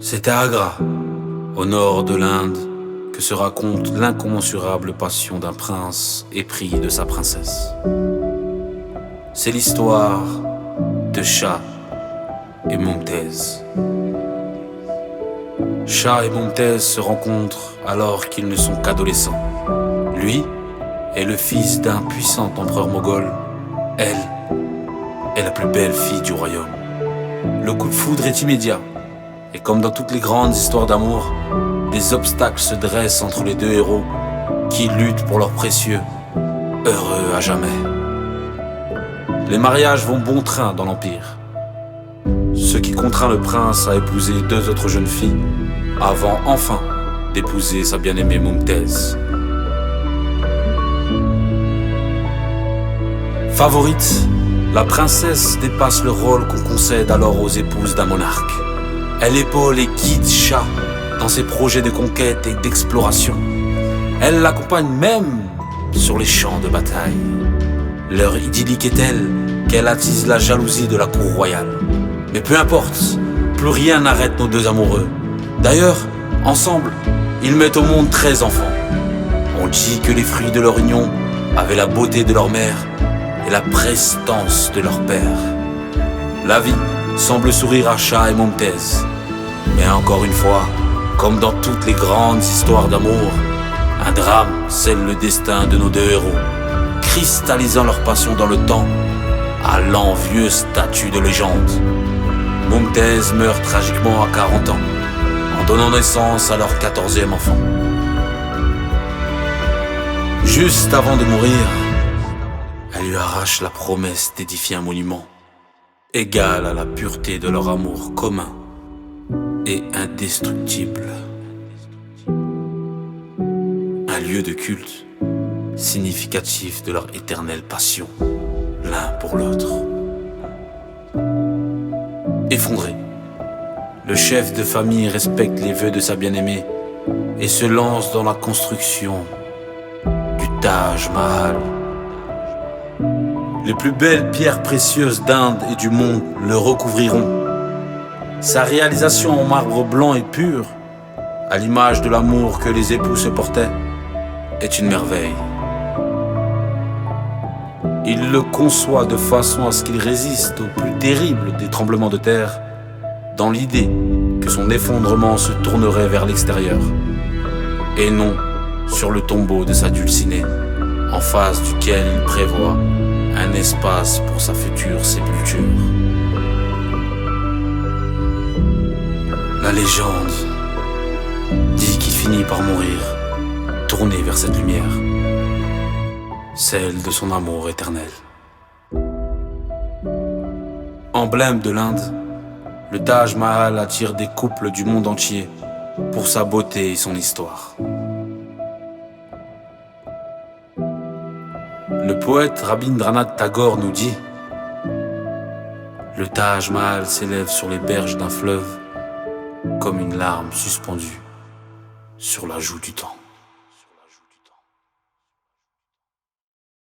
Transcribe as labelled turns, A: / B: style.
A: C'est à Agra, au nord de l'Inde, que se raconte l'incommensurable passion d'un prince épris de sa princesse. C'est l'histoire de Shah et Mumtaz. Shah et Mumtaz se rencontrent alors qu'ils ne sont qu'adolescents. Lui est le fils d'un puissant empereur moghol. Elle est la plus belle fille du royaume. Le coup de foudre est immédiat. Et comme dans toutes les grandes histoires d'amour, des obstacles se dressent entre les deux héros qui luttent pour leur précieux, heureux à jamais. Les mariages vont bon train dans l'Empire, ce qui contraint le prince à épouser deux autres jeunes filles avant enfin d'épouser sa bien-aimée Mumtaz. Favorite, la princesse dépasse le rôle qu'on concède alors aux épouses d'un monarque. Elle épaule et guide Shah dans ses projets de conquête et d'exploration. Elle l'accompagne même sur les champs de bataille. Leur idyllique est telle qu'elle attise la jalousie de la cour royale. Mais peu importe, plus rien n'arrête nos deux amoureux. D'ailleurs, ensemble, ils mettent au monde 13 enfants. On dit que les fruits de leur union avaient la beauté de leur mère et la prestance de leur père. La vie semble sourire à Shah et Mumtaz. Mais encore une fois, comme dans toutes les grandes histoires d'amour, un drame scelle le destin de nos deux héros, cristallisant leur passion dans le temps à l'envieux statut de légende. Mumtaz meurt tragiquement à 40 ans, en donnant naissance à leur 14e enfant. Juste avant de mourir, elle lui arrache la promesse d'édifier un monument égal à la pureté de leur amour commun et indestructible. Un lieu de culte significatif de leur éternelle passion, l'un pour l'autre. Effondré, le chef de famille respecte les vœux de sa bien-aimée et se lance dans la construction du Taj Mahal. Les plus belles pierres précieuses d'Inde et du monde le recouvriront. Sa réalisation en marbre blanc et pur, à l'image de l'amour que les époux se portaient, est une merveille. Il le conçoit de façon à ce qu'il résiste au plus terrible des tremblements de terre, dans l'idée que son effondrement se tournerait vers l'extérieur, et non sur le tombeau de sa dulcinée, en face duquel il prévoit un espace pour sa future sépulture. La légende dit qu'il finit par mourir, tourné vers cette lumière, celle de son amour éternel. Emblème de l'Inde, le Taj Mahal attire des couples du monde entier pour sa beauté et son histoire. Le poète Rabindranath Tagore nous dit: le Taj Mahal s'élève sur les berges d'un fleuve comme une larme suspendue sur la joue du temps.